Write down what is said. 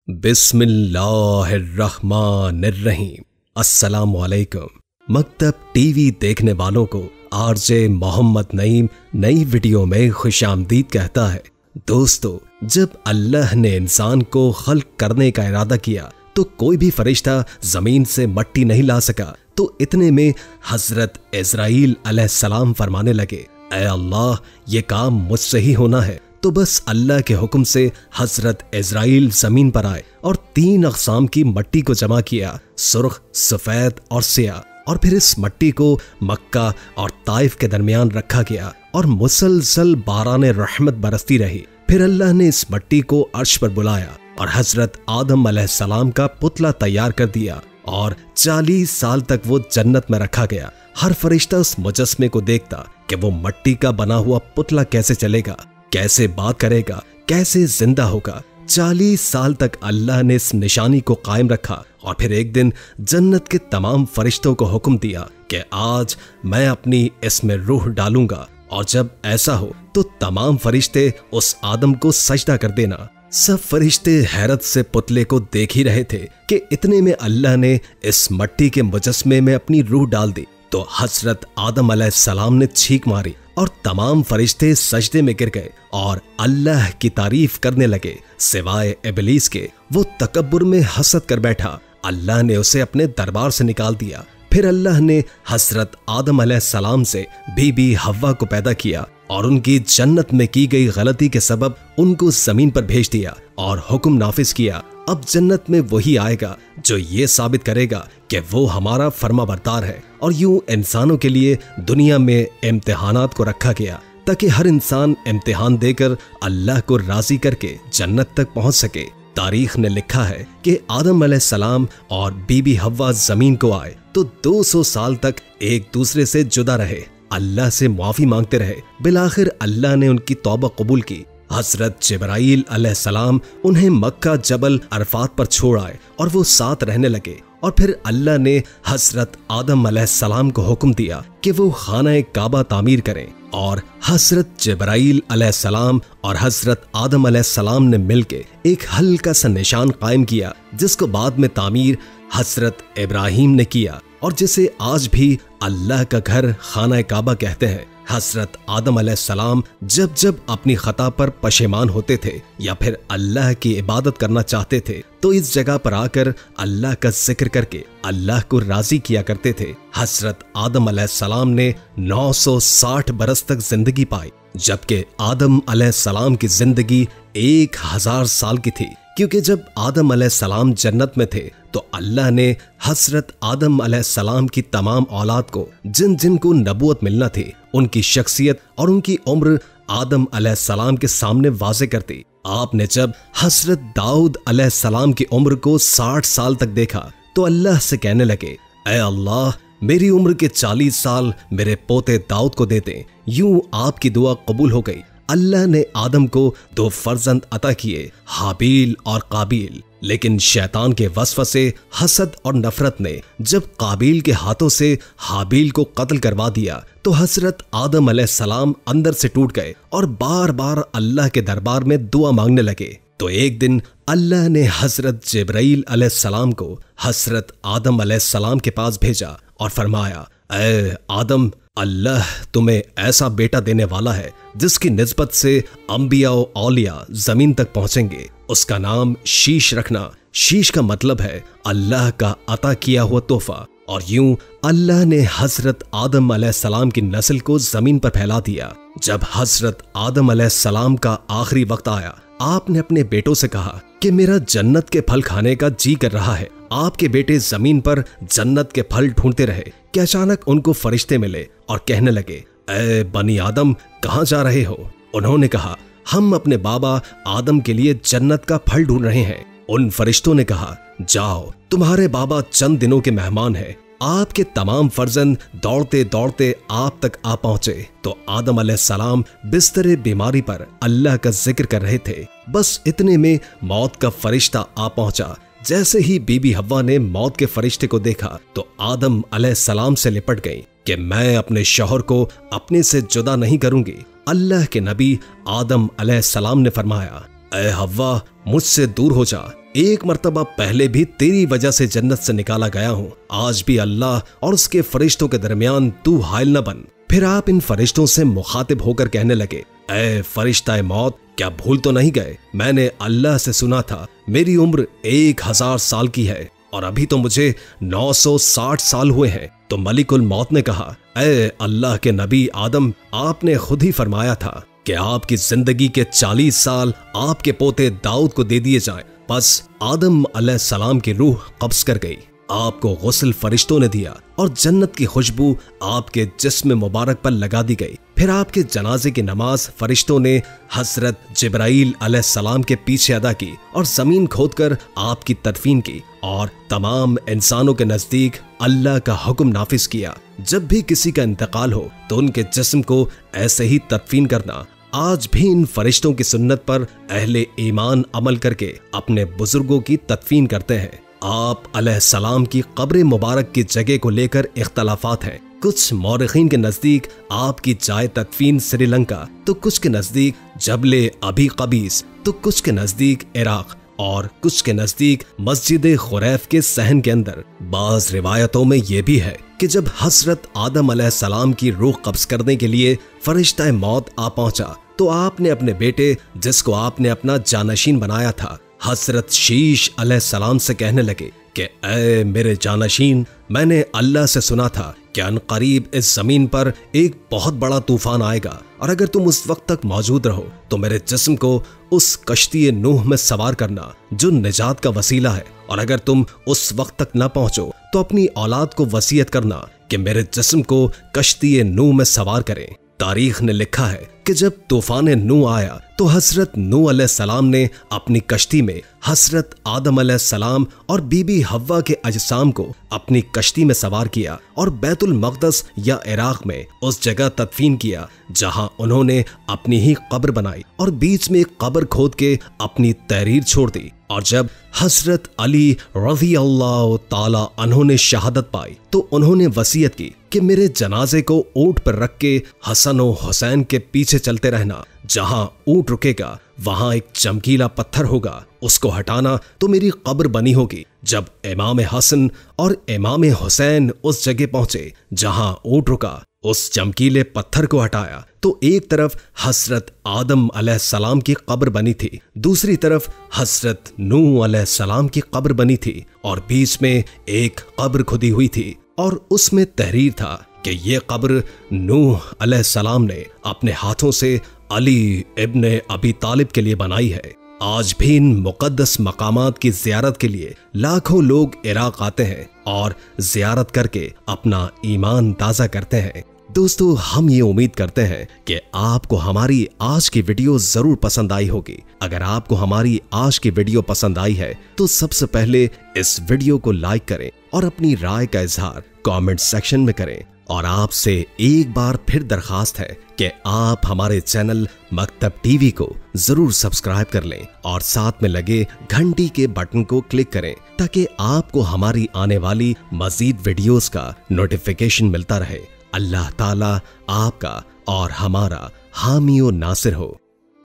बिस्मिल्लाहिर्रहमानिर्रहीम। अस्सलामुअलैकुम। मकतब टीवी देखने वालों को आरजे मोहम्मद नईम नई वीडियो में खुशामदीद कहता है। दोस्तों, जब अल्लाह ने इंसान को खल्क करने का इरादा किया तो कोई भी फरिश्ता जमीन से मट्टी नहीं ला सका। तो इतने में हजरत इज़राइल अलैहिस्सलाम फरमाने लगे, ऐ अल्लाह, ये काम मुझसे ही होना है। तो बस अल्लाह के हुक्म से हजरत इज़राइल जमीन पर आए और 3 अक़साम की मट्टी को जमा किया, सुर्ख, सफेद और सिया। और फिर इस मट्टी को मक्का और ताइफ के दरमियान रखा गया और मुसलसल बारान रहमत बरसती रही। फिर अल्लाह ने इस मट्टी को अर्श पर बुलाया और हजरत आदम अलैहिस्सलाम का पुतला तैयार कर दिया और 40 साल तक वो जन्नत में रखा गया। हर फरिश्ता उस मुजस्मे को देखता कि वो मट्टी का बना हुआ पुतला कैसे चलेगा, कैसे बात करेगा, कैसे जिंदा होगा। 40 साल तक अल्लाह ने इस निशानी को कायम रखा और फिर एक दिन जन्नत के तमाम फरिश्तों को हुक्म दिया कि आज मैं अपनी इसमें रूह डालूंगा और जब ऐसा हो तो तमाम फरिश्ते उस आदम को सजदा कर देना। सब फरिश्ते हैरत से पुतले को देख ही रहे थे कि इतने में अल्लाह ने इस मट्टी के मुजस्मे में अपनी रूह डाल दी। तो हजरत आदम अलैहिस्सलाम ने छींक मारी और तमाम फरिश्ते सजदे में गिर गए और अल्लाह की तारीफ करने लगे सिवाय इब्लीस के। वो तकब्बुर में हसद कर बैठा। अल्लाह ने उसे अपने दरबार से निकाल दिया। फिर अल्लाह ने हजरत आदम अलैहिस्सलाम से बीबी हव्वा को पैदा किया और उनकी जन्नत में की गई गलती के सबब उनको जमीन पर भेज दिया और हुक्म नाफिज किया, अब जन्नत में वही आएगा जो ये साबित करेगा कि वो हमारा फर्माबरदार है। और यूं इंसानों के लिए दुनिया में इम्तिहानात को रखा गया ताकि हर इंसान इम्तिहान देकर अल्लाह को राजी करके जन्नत तक पहुंच सके। तारीख ने लिखा है कि आदम अलैहिस्सलाम और बीबी हव्वा जमीन को आए तो 200 साल तक एक दूसरे से जुदा रहे, अल्लाह से माफी मांगते रहे। बिलाखिर अल्लाह ने उनकी तौबा कबूल की। हजरत जिब्राइल अलैहिस्सलाम उन्हें मक्का जबल अरफात पर छोड़ आए और वो साथ रहने लगे। और फिर अल्लाह ने हजरत आदम अलैहिस्सलाम को हुक्म दिया कि वो खाना काबा तामीर करें और हजरत जिब्राइल अलैहिस्सलाम और हजरत आदम अलैहिस्सलाम ने मिलकर एक हल्का सा निशान कायम किया जिसको बाद में तामीर हजरत इब्राहिम ने किया और जिसे आज भी अल्लाह का घर खाना काबा कहते हैं। हजरत आदम अलैहिस्सलाम जब जब अपनी खता पर पशेमान होते थे या फिर अल्लाह की इबादत करना चाहते थे तो इस जगह पर आकर अल्लाह का जिक्र करके अल्लाह को राजी किया करते थे। हजरत आदम अलैहिस्सलाम ने 960 बरस तक जिंदगी पाई जबकि आदम अलैहिस्सलाम की जिंदगी 1000 साल की थी, क्योंकि जब आदम अलैहिस्सलाम जन्नत में थे तो अल्लाह ने हजरत आदम अलैहिस्सलाम की तमाम औलाद को जिन जिन को नबूवत मिलना थी उनकी शख्सियत और उनकी उम्र आदम अलैहिस्सलाम के सामने वाज़े कर दी। आपने जब हजरत दाऊद अलैहिस्सलाम की उम्र को 60 साल तक देखा तो अल्लाह से कहने लगे, ऐ अल्लाह, मेरी उम्र के 40 साल मेरे पोते दाऊद को देते। यूं आपकी दुआ कबूल हो गई। अल्लाह ने आदम को 2 फर्जंद अता किए, हाबील और काबील। लेकिन शैतान के वसवसे, हसद और नफरत ने जब काबील के हाथों से हाबील को कत्ल करवा दिया तो हजरत आदम अलैहिस्सलाम अंदर से टूट गए और बार बार अल्लाह के दरबार में दुआ मांगने लगे। तो एक दिन अल्लाह ने हजरत जिब्राइल अलैहिस्सलाम को हजरत आदम अलैहिस्सलाम के पास भेजा और फरमाया, ऐ आदम, अल्लाह तुम्हें ऐसा बेटा देने वाला है जिसकी निस्बत से अंबिया और औलिया जमीन तक पहुंचेंगे। उसका नाम शीश रखना। शीश का मतलब है अल्लाह का अता किया हुआ तोहफा। और यूं अल्लाह ने हजरत आदम अलैहिस्सलाम की नस्ल को जमीन पर फैला दिया। जब हजरत आदम अलैहिस्सलाम का आखिरी वक्त आया, आपने अपने बेटों से कहा कि मेरा जन्नत के फल खाने का जी कर रहा है। आपके बेटे जमीन पर जन्नत के फल ढूंढते रहे कि अचानक उनको फरिश्ते मिले और कहने लगे, ऐ बनी आदम, कहाँ जा रहे हो? उन्होंने कहा, हम अपने बाबा आदम के लिए जन्नत का फल ढूंढ रहे हैं। उन फरिश्तों ने कहा, जाओ, तुम्हारे बाबा चंद दिनों के मेहमान हैं। आपके तमाम फर्जंद दौड़ते दौड़ते आप तक आ पहुंचे तो आदम अलैहिस्सलाम बिस्तरे बीमारी पर अल्लाह का जिक्र कर रहे थे। बस इतने में मौत का फरिश्ता आ पहुंचा। जैसे ही बीबी हव्वा ने मौत के फरिश्ते को देखा तो आदम अलैहिस्सलाम से लिपट गई कि मैं अपने शौहर को अपने से जुदा नहीं करूंगी। अल्लाह के नबी आदम अलैहिस्सलाम ने फरमाया, ऐ हव्वा, मुझसे दूर हो जा, एक मर्तबा पहले भी तेरी वजह से जन्नत से निकाला गया हूँ, आज भी अल्लाह और उसके फरिश्तों के दरमियान तू हाइल न बन। फिर आप इन फरिश्तों से मुखातिब होकर कहने लगे, ऐ फरिश्ता मौत, क्या भूल तो नहीं गए? मैंने अल्लाह से सुना था मेरी उम्र 1000 साल की है और अभी तो मुझे 960 साल हुए हैं। तो मलिकुल मौत ने कहा, ऐ अल्लाह के नबी आदम, आपने खुद ही फरमाया था कि आपकी जिंदगी के 40 साल आपके पोते दाऊद को दे दिए जाएं। बस आदम अलैहिस्सलाम की रूह कब्ज कर गई, आपको गुस्ल फरिश्तों ने दिया और जन्नत की खुशबू आपके जिस्म मुबारक पर लगा दी गई। फिर आपके जनाजे की नमाज फरिश्तों ने हजरत जिब्राइल अलैहिस्सलाम के पीछे अदा की और जमीन खोदकर आपकी तदफीन की और तमाम इंसानों के नजदीक अल्लाह का हुक्म नाफिज किया। जब भी किसी का इंतकाल हो तो उनके जिस्म को ऐसे ही तदफीन करना। आज भी इन फरिश्तों की सुन्नत पर अहले ईमान अमल करके अपने बुजुर्गों की तदफीन करते हैं। आप अलैहिस्सलाम की कब्र मुबारक की जगह को लेकर इख्तलाफात हैं। कुछ मौरखीन के नजदीक आपकी जाए तदफीन श्रीलंका, तो कुछ के नजदीक जबले अबी कबीस, तो कुछ के नजदीक इराक और कुछ के नजदीक मस्जिद खुरैफ के सहन के अंदर। बाज रिवायतों में यह भी है कि जब हजरत आदम अलैहिस्सलाम की रूह कब्ज करने के लिए फरिश्ता मौत आ पहुंचा तो आपने अपने बेटे, जिसको आपने अपना जानशीन बनाया था, हजरत शीश अलैहिस्सलाम से कहने लगे कि ऐ मेरे जानशीन, मैंने अल्लाह से सुना था कि अनकरीब इस जमीन पर एक बहुत बड़ा तूफान आएगा और अगर तुम उस वक्त तक मौजूद रहो तो मेरे जिस्म को उस कश्ती नूह में सवार करना जो निजात का वसीला है, और अगर तुम उस वक्त तक न पहुंचो तो अपनी औलाद को वसीयत करना कि मेरे जिस्म को कश्ती नूह में सवार करें। तारीख ने लिखा है कि जब तूफान नूह आया तो हजरत नूह अलैहिस्सलाम ने अपनी कश्ती में हजरत आदम अलैहिस्सलाम और बीबी हव्वा के अजसाम को अपनी कश्ती में सवार किया और बैतुल मक़दस या इराक में उस जगह तदफीन किया जहां उन्होंने अपनी ही कब्र बनाई और बीच में एक कब्र खोद के अपनी तहरीर छोड़ दी। और जब हजरत अली रज़ी अल्लाह ताला अन्हु ने शहादत पाई तो उन्होंने वसीयत की कि मेरे जनाजे को ऊंट पर रख के हसन और हुसैन के पीछे चलते रहना, जहां ऊंट रुकेगा वहां एक चमकीला पत्थर होगा, उसको हटाना तो मेरी कब्र बनी होगी। जब इमाम हसन और इमाम हुसैन उस जगह पहुंचे जहां ऊंट रुका, उस चमकीले पत्थर को हटाया तो एक तरफ हजरत आदम अलैहिस्सलाम की कब्र बनी थी, दूसरी तरफ हजरत नूह अलैहिस्सलाम की कब्र बनी थी और बीच में एक कब्र खुदी हुई थी और उसमें तहरीर था कि ये कब्र नूह अलैहिस्सलाम ने अपने हाथों से अली इब्ने अबी तालिब के लिए बनाई है। आज भी इन मुकद्दस मकामात की ज़ियारत के लिए लाखों लोग इराक आते हैं और ज़ियारत करके अपना ईमान ताज़ा करते हैं। दोस्तों, हम ये उम्मीद करते हैं कि आपको हमारी आज की वीडियो जरूर पसंद आई होगी। अगर आपको हमारी आज की वीडियो पसंद आई है तो सबसे पहले इस वीडियो को लाइक करें और अपनी राय का इजहार कमेंट सेक्शन में करें। और आपसे एक बार फिर दरखास्त है कि आप हमारे चैनल मकतब टीवी को जरूर सब्सक्राइब कर लें और साथ में लगे घंटी के बटन को क्लिक करें ताकि आपको हमारी आने वाली मजीद वीडियोस का नोटिफिकेशन मिलता रहे। अल्लाह ताला आपका और हमारा हामी और नासिर हो।